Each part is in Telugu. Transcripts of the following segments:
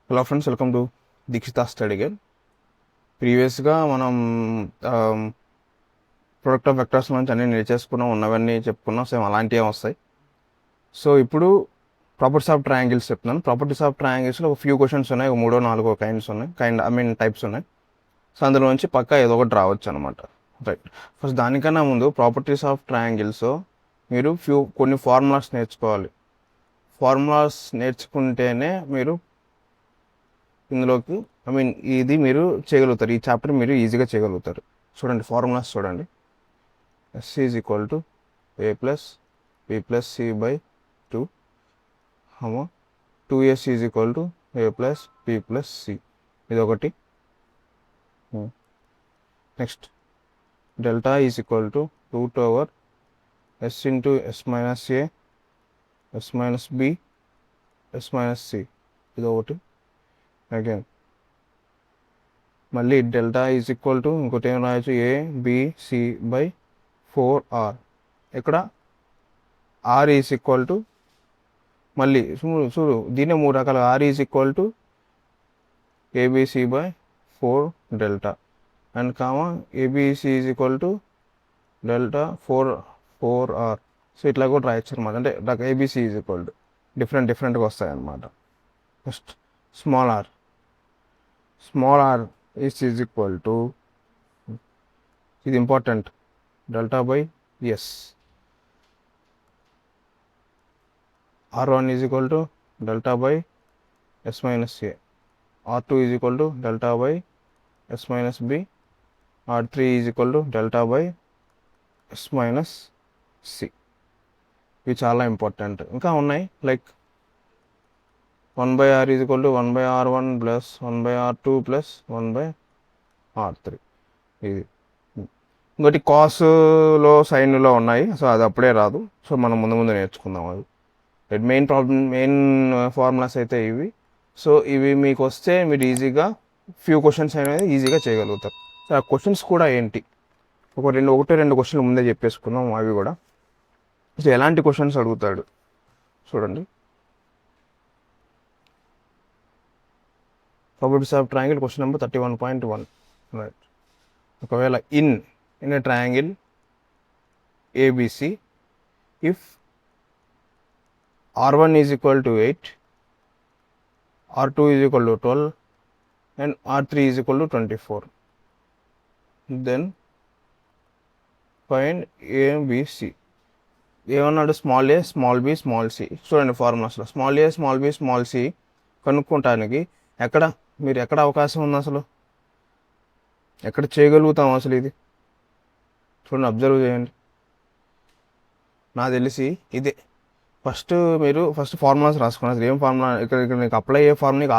Hello friends, welcome to Dikshita study guide. ప్రీవియస్గా మనం ప్రొడక్ట్ ఆఫ్ వెక్టర్స్ నుంచి అన్నీ నేర్చేసుకున్నాం, ఉన్నవన్నీ చెప్పుకున్నాం. సేమ్ అలాంటివి వస్తాయి. సో ఇప్పుడు ప్రాపర్టీస్ ఆఫ్ ట్రయాంగిల్స్ చెప్తున్నాను. ప్రాపర్టీస్ ఆఫ్ ట్రయాంగిల్స్లో ఒక ఫ్యూ క్వశ్చన్స్ ఉన్నాయి, ఒక 3-4 కైండ్స్ ఉన్నాయి, టైప్స్ ఉన్నాయి. సో అందులో నుంచి పక్కా ఏదో ఒకటి రావచ్చు అనమాట. రైట్. ఫస్ట్ దానికన్నా ముందు ప్రాపర్టీస్ ఆఫ్ ట్రయాంగిల్స్ మీరు కొన్ని ఫార్ములాస్ నేర్చుకోవాలి. ఫార్ములాస్ నేర్చుకుంటేనే మీరు ఇందులోకి ఇది మీరు చేయగలుగుతారు. ఈ చాప్టర్ మీరు ఈజీగా చేయగలుగుతారు. చూడండి, ఫార్ములాస్ చూడండి. S is equal to A plus B plus C by 2, 2s is equal to A plus B plus C. ఇది ఒకటి. Next delta is equal to root over S into S minus A, S minus B, S minus C. ఇది ఒకటి. అగైన్ మళ్ళీ డెల్టా ఈజ్ ఈక్వల్ టు ఇంకోటి ఏం రాయొచ్చు, ఏ బిసి బై 4r. ఇక్కడ ఆర్ ఈజ్ ఈక్వల్ టు మళ్ళీ చూడు దీనే 3 రకాలు. R is equal to A B C by 4 delta and A B C is equal to delta 4r. So ఇట్లా కూడా రాయొచ్చు అనమాట. అంటే నాకు ఏబిసి ఈజ్ ఈక్వల్ టు డిఫరెంట్గా వస్తాయి అన్నమాట. First small R is equal to, ఇది important, delta by S. R1 is equal to delta by S minus A. R2 is equal to delta by S minus B. R3 is equal to delta by S minus C. ఇవి చాలా ఇంపార్టెంట్. ఇంకా ఉన్నాయి, like 1/r is equal to 1/r1 plus 1/r2 plus 1/r3. ఇది ఇంకోటి కాస్లో సైన్లో ఉన్నాయి. సో అది అప్పుడే రాదు. సో మనం ముందు నేర్చుకుందాం. అది మెయిన్ ఫార్ములాస్ అయితే ఇవి. సో ఇవి మీకు వస్తే మీరు ఈజీగా ఫ్యూ క్వశ్చన్స్ అనేది ఈజీగా చేయగలుగుతారు. సో ఆ క్వశ్చన్స్ కూడా ఏంటి, ఒకటి రెండు క్వశ్చన్లు ముందే చెప్పేసుకున్నాం. అవి కూడా సో ఎలాంటి క్వశ్చన్స్ అడుగుతాడు చూడండి. Properties of triangle question number 31.1. Right. ఒకవేళ in a triangle ABC, if R1 is equal to 8, R2 is equal to 12 and R3 is equal to 24, then find A, B, C. ఏమన్నాడు, స్మాల్ ఏ, స్మాల్ బి, స్మాల్ సి. చూడండి ఫార్ములాస్లో స్మాల్ ఏ, స్మాల్ బి, స్మాల్ సి కనుక్కోవటానికి ఎక్కడ అవకాశం ఉంది, అసలు ఎక్కడ చేయగలుగుతాం అసలు ఇది చూడండి, అబ్జర్వ్ చేయండి. నాకు తెలిసి ఇదే. ఫస్ట్ ఫార్ములాస్ రాసుకున్నారు. అసలు ఏం ఫార్ములా ఇక్కడ నీకు అప్లై అయ్యే ఫార్ములా, నీకు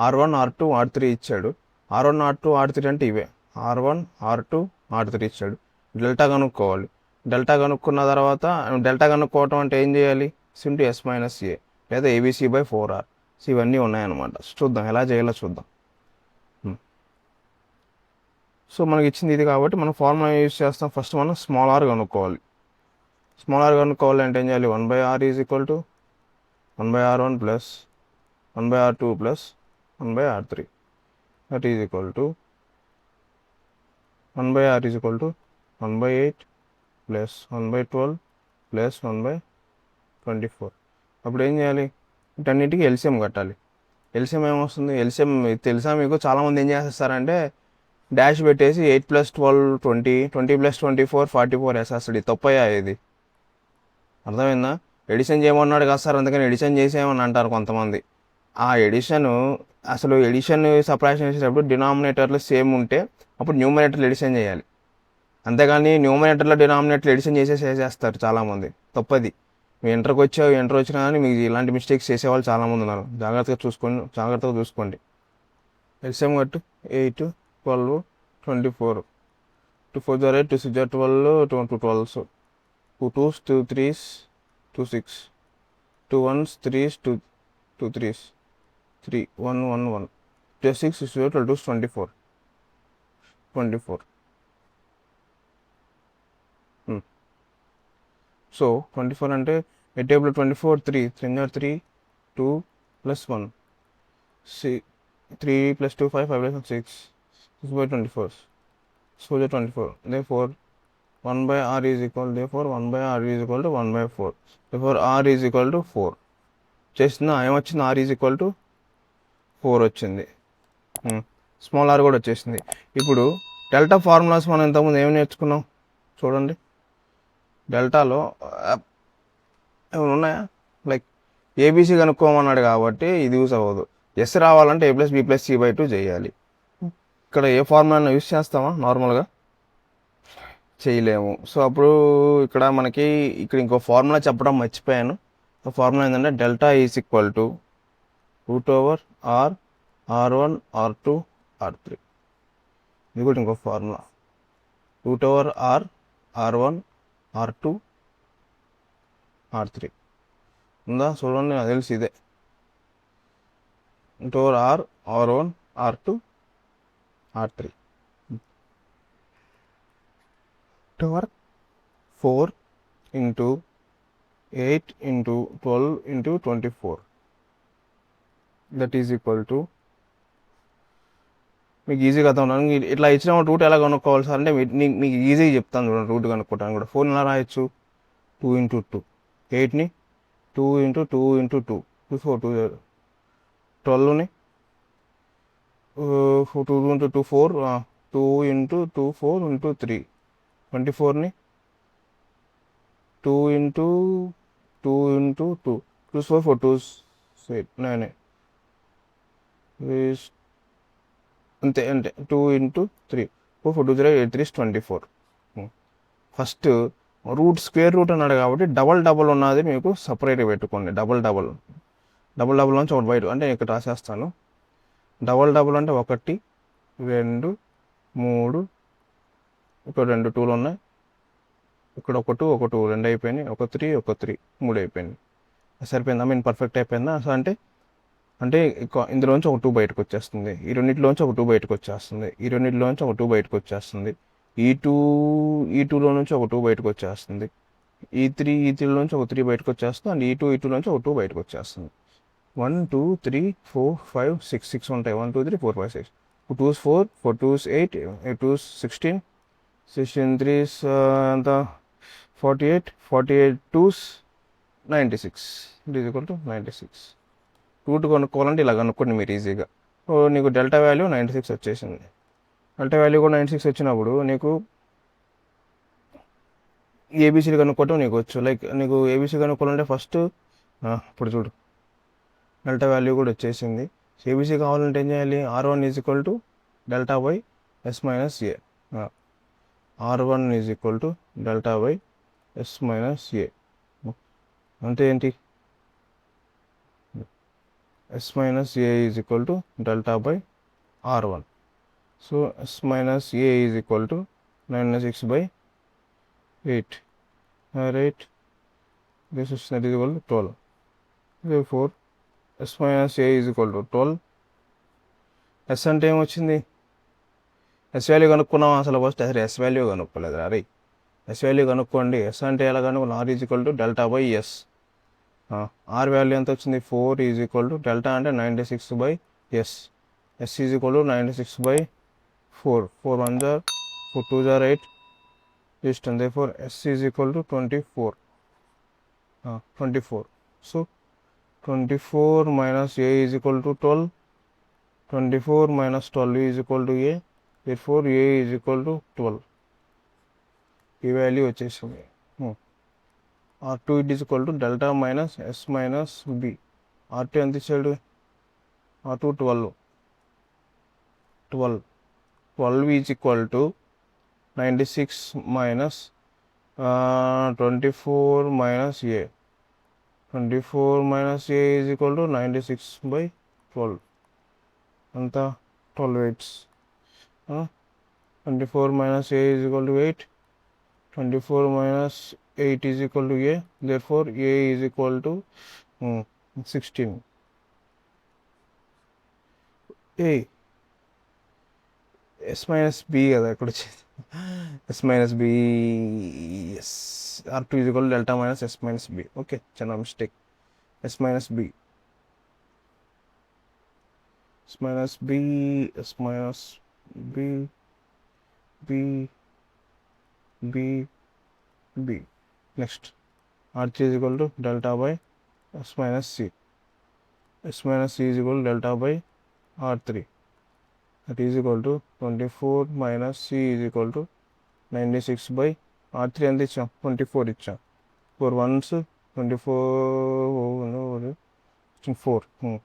R1, R2, R3 ఇచ్చాడు. R1, R2, R3 అంటే ఇవే. R1, R2, R3 ఇచ్చాడు. డెల్టా కనుక్కోవాలి. డెల్టా కనుక్కున్న తర్వాత, డెల్టా కనుక్కోవటం అంటే ఏం చేయాలి, సింటూ ఎస్ మైనస్ ఏ లేదా ఏబిసి బై 4r. సో ఇవన్నీ ఉన్నాయన్నమాట. చూద్దాం ఎలా చేయాలో చూద్దాం. సో మనకి ఇచ్చింది ఇది కాబట్టి మనం ఫార్ములా యూజ్ చేస్తాం. ఫస్ట్ మనం స్మాల్ ఆర్ కనుక్కోవాలి. స్మాల్ ఆర్ కనుక్కోవాలంటే ఏం చేయాలి, 1/r is equal to 1/r1 plus 1/r2 plus 1/r3. That is equal to 1/r is equal to 1/8 plus 1/12 plus 1/24. అప్పుడు ఏం చేయాలి, వీటన్నిటికీ ఎల్సిఎం కట్టాలి. ఎల్సిఎం ఏమొస్తుంది, ఎల్సిఎం తెలుసా మీకు? చాలామంది ఏం చేస్తారంటే డాష్ పెట్టేసి 8 + 12 20, 20 + 24 44 వేసేస్తాడు. ఇది తప్పయ్యా, ఇది అర్థమైందా? ఎడిషన్ చేయమన్నాడు కదా సార్, అందుకని ఎడిషన్ చేసేయమని అంటారు కొంతమంది. ఆ ఎడిషన్ సపరేషన్ చేసేటప్పుడు డినామినేటర్లు సేమ్ ఉంటే అప్పుడు న్యూమరేటర్లు ఎడిషన్ చేయాలి. అంతేగాని న్యూమరేటర్లో డినామినేటర్లు ఎడిషన్ చేసేస్తారు చాలామంది. తప్పది. మీ ఇంటర్కి వచ్చినా కానీ మీకు ఇలాంటి మిస్టేక్స్ చేసేవాళ్ళు చాలామంది ఉన్నారు. జాగ్రత్తగా చూసుకోండి. ఎల్సిఎం కట్టు. 8, 12, 24, 2 4 = 8, 2 6 = 12, 2 12s, 2 2s, 2 3s, 2 6, 2 1s, 3s, 2 3s, 3 1 1 1, 6 6 12 2 24. So 24 అంటే 8 table 24, 3 3 3 2 + 1. 3 plus 2 5 5 plus 6 6 by 24 so the 24 therefore 1 by r is equal therefore 1 by r is equal to 1 by 4 therefore r is equal to 4 చేసిన ఏమొచ్చింది r is equal to 4 వచ్చింది స్మాల్ ఆర్ కూడా వచ్చేసింది. ఇప్పుడు డెల్టా ఫార్ములాస్ మనం ఇంతకుముందు ఏమి నేర్చుకున్నాం చూడండి. డెల్టాలో ఏమైనా ఉన్నాయా? లైక్ ఏబీసీ కనుక్కోమన్నాడు కాబట్టి ఇది యూస్ అవ్వదు. ఎస్ రావాలంటే a plus B plus C by 2 చేయాలి. ఇక్కడ ఏ ఫార్ములా యూస్ చేస్తామా? నార్మల్గా చేయలేము. సో అప్పుడు ఇక్కడ మనకి ఇంకో ఫార్ములా చెప్పడం మర్చిపోయాను. ఆ ఫార్ములా ఏంటంటే delta is equal to √r r1 r2 r3. ఇది కూడా ఇంకో formula. √r r1 r2 r3 ఉందా? చూడండి, నాకు తెలిసి ఇదే √r r1 r2 r3 4 into 8 into 12 into 24 that is equal to మీకు ఈజీగా అర్థం అవుతుంది. ఇట్లా ఇచ్చిన రూట్ ఎలా కనుక్కోవాలి సార్ అంటే మీకు ఈజీగా చెప్తాను చూడండి. రూట్ కనుక్కోవడానికి కూడా 4 ఎలా రాయొచ్చు? 2 into 2 8ని 2 into 2 into 2 4 2 12ని 2 into 2 4 2 into 2 4 into 3 24ని 2 into 2 into 2 2 4 4 2 8 9 అంతే 2 into 3 4 4 2 0 8 3 24. First root square root అన్నాడు కాబట్టి డబల్ ఉన్నది మీకు సపరేట్గా పెట్టుకోండి. డబల్ నుంచి ఒకటి బయట అంటే ఇక్కడ రాసేస్తాను. డబల్ అంటే 1 2 3 ఇక్కడ 2 2లు ఉన్నాయి. ఇక్కడ 1 1 2 అయిపోయినాయి. 1 3 1 3 3 అయిపోయింది. సరిపోయిందా? మీన్ పర్ఫెక్ట్ అయిపోయిందా? సో అంటే ఇందులోంచి ఒక 2 బయటకు వచ్చేస్తుంది. ఈ రెండింటిలోంచి ఒక 2 బయటకు వచ్చేస్తుంది. ఈ రెండింటిలోంచి ఒక 2 బయటకు వచ్చేస్తుంది. ఈ టూలో నుంచి ఒక 2 బయటకు వచ్చేస్తుంది. ఈ త్రీలోంచి ఒక 3 బయటకు వచ్చేస్తుంది. అండ్ ఈ టూలోంచి ఒక 2 బయటకు వచ్చేస్తుంది. 1 2 3 4 5 6 6 ఉంటాయి. 1 2 3 4 5 6 2 2s 4 4 2s 8 8 2s 16 16 3s ఎంత 48 2s 96 it is equal to 96. Root కనుక్కోవాలంటే ఇలా కనుక్కోండి మీరు ఈజీగా. నీకు డెల్టా వాల్యూ 96 వచ్చేసింది. డెల్టా వాల్యూ కూడా 96 వచ్చినప్పుడు నీకు ఏబీసీలు కనుక్కోవటం నీకు వచ్చు. లైక్ నీకు ఏబీసీ కనుక్కోవాలంటే ఫస్ట్ ఇప్పుడు చూడు డెల్టా వాల్యూ కూడా వచ్చేసింది. ఏబీసీ కావాలంటే ఏం చేయాలి? r1 is equal to delta by S minus A. r1 is equal to delta by S minus A అంటే ఏంటి? s minus a is equal to delta by r1. So s minus a is equal to 96 by 8. Right? This is that is equal to 12. Therefore s minus a is equal to 12. s అంటే ఏమొచ్చింది? s వాల్యూ కనుక్కున్నాం అసలు ఫస్ట్. అసలు s వాల్యూ కనుక్కోలేదు. అరే s వాల్యూ కనుక్కోండి. s అంటే ఎలా కనుక్కున్నాం? r is equal to delta by s. R value ఎంత వచ్చింది? 4 ఈజ్ ఈక్వల్ టు డెల్టా అంటే 96 by S. S is equal to 96 by 4 4 1 జార్ 4 2 జార్ 8 just and therefore S is equal to 24. So 24 minus A is equal to 12. 24 minus 12 is equal to A. Therefore A is equal to 12. ఈ వాల్యూ వచ్చేసింది. r2 it is equal to delta minus s minus b. r2 ఎంత ఇచ్చాడు? r2 12 is equal to 96 minus 24 minus a. 24 minus a is equal to 96 by 12. అంత 12 8s. 24 minus a is equal to 8. 24 minus 8 is equal to a. Therefore a is equal to 16. a s minus b కదా ఇక్కడ వచ్చేది. s minus b. yes, r2 is equal to delta minus s minus b. okay, చిన్న mistake. s minus b S minus B, S minus B, B, B, B. Next R3 is equal to delta by S minus C. S minus C is equal to delta by R3. That is equal to 24 minus C is equal to 96 by R3 ఎంత ఇచ్చాం 24 ఇచ్చాం. 4 ones 24 4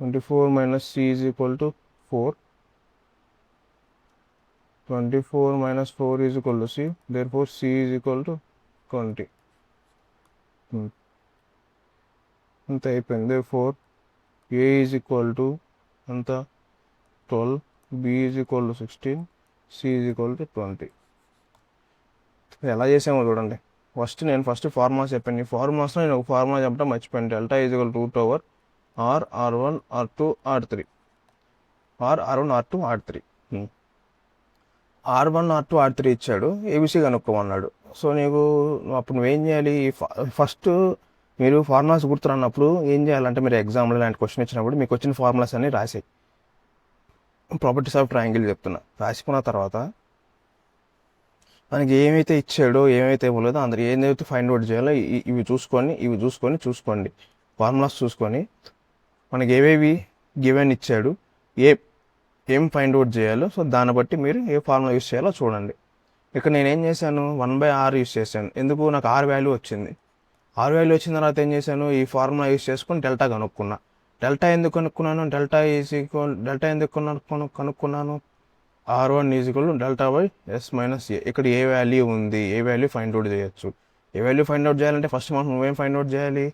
24 minus C is equal to 4. 24 minus 4 is equal to C. Therefore C is equal to 20. అంత అయిపోయింది. 4 A is equal to అంత 12, B is equal to 16, C is equal to 20. ఎలా చేసామో చూడండి. నేను ఫస్ట్ ఫార్ములా చెప్పాను. ఈ ఫార్ములాస్లో నేను ఒక ఫార్ములా చెప్పడం మర్చిపోయాను. Delta is equal root over R1 R2 R3 R1 R2 R3 R1 R2 R3 ఇచ్చాడు. ఏబిసి కనుక్కోమన్నాడు. సో అప్పుడు నువ్వేం చేయాలి? ఫస్ట్ మీరు ఫార్ములాస్ గుర్తురాన్నప్పుడు ఏం చేయాలంటే, మీరు ఎగ్జామ్లో ఇలాంటి క్వశ్చన్ ఇచ్చినప్పుడు మీకు వచ్చిన ఫార్ములాస్ అన్ని రాసాయి. ప్రాపర్టీస్ ఆఫ్ ట్రయాంగిల్ చెప్తున్నా. రాసుకున్న తర్వాత మనకి ఏమైతే ఇచ్చాడో ఏమైతే ఇవ్వలేదో అందరు ఏదైతే ఫైండ్ అవుట్ చేయాలో ఇవి చూసుకోండి. ఫార్ములాస్ చూసుకొని మనకి ఏవేవి గివెన్ ఇచ్చాడు, ఏం ఫైండ్ అవుట్ చేయాలో, సో దాన్ని బట్టి మీరు ఏ ఫార్ములా యూస్ చేయాలో చూడండి. ఇక్కడ నేనేం చేశాను, 1/r యూస్ చేశాను. ఎందుకు? నాకు r వాల్యూ వచ్చింది. r వాల్యూ వచ్చిన తర్వాత ఏం చేశాను, ఈ ఫార్ములా యూస్ చేసుకొని డెల్టా కనుక్కున్నా. డెల్టా ఎందుకు కనుక్కున్నాను? డెల్టా ఎందుకు కనుక్కున్నాను? R1 is equal to delta by S minus A. ఇక్కడ ఏ వాల్యూ ఉంది, ఏ వాల్యూ ఫైండ్ అవుట్ చేయొచ్చు. ఏ వాల్యూ ఫైండ్ అవుట్ చేయాలంటే ఫస్ట్ మనం నువ్వేం ఫైండ్ అవుట్ చేయాలి?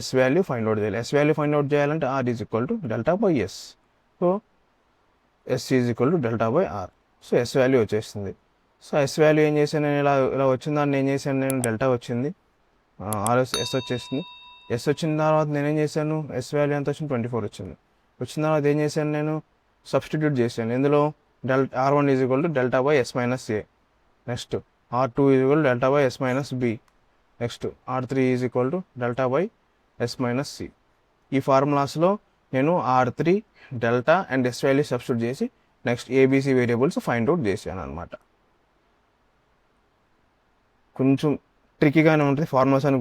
S వాల్యూ ఫైండ్ అవుట్ చేయాలి. S వాల్యూ ఫైండ్ అవుట్ చేయాలంటే R is equal to delta by S. So S is equal to delta by R. So S value వచ్చేసింది. సో S వాల్యూ ఏం చేశాను నేను, ఇలా వచ్చిన దాన్ని ఏం చేశాను నేను, డెల్టా వచ్చింది, S వచ్చేసింది. S వచ్చిన తర్వాత నేనేం చేశాను, S వాల్యూ ఎంత వచ్చింది, 24 వచ్చింది. వచ్చిన తర్వాత ఏం చేశాను నేను, సబ్స్టిట్యూట్ చేశాను. ఇందులో R1 is equal to delta by S minus A. Next R2 is equal to delta by S minus B. Next R3 is equal to delta by S minus C. ఈ ఫార్ములాస్లో నేను R3, delta and S value substitute చేసి next ABC variables find out చేశాను అనమాట. కొంచెం ట్రికీగానే ఉంటుంది ఫార్ములాస్ అని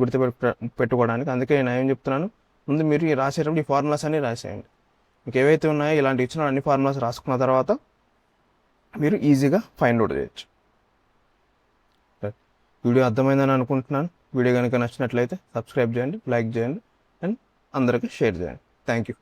పెట్టుకోవడానికి. అందుకే నేను ఏం చెప్తున్నాను, ముందు మీరు రాసేటప్పుడు ఈ ఫార్ములాస్ అన్ని రాసేయండి. మీకు ఏవైతే ఉన్నాయో ఇలాంటి ఇచ్చిన అన్ని ఫార్ములాస్ రాసుకున్న తర్వాత మీరు ఈజీగా ఫైండ్ అవుట్ చేయొచ్చు. వీడియో అర్థమైందని అనుకుంటున్నాను. వీడియో కనుక నచ్చినట్లయితే సబ్స్క్రైబ్ చేయండి, లైక్ చేయండి అండ్ అందరికీ షేర్ చేయండి. Thank you.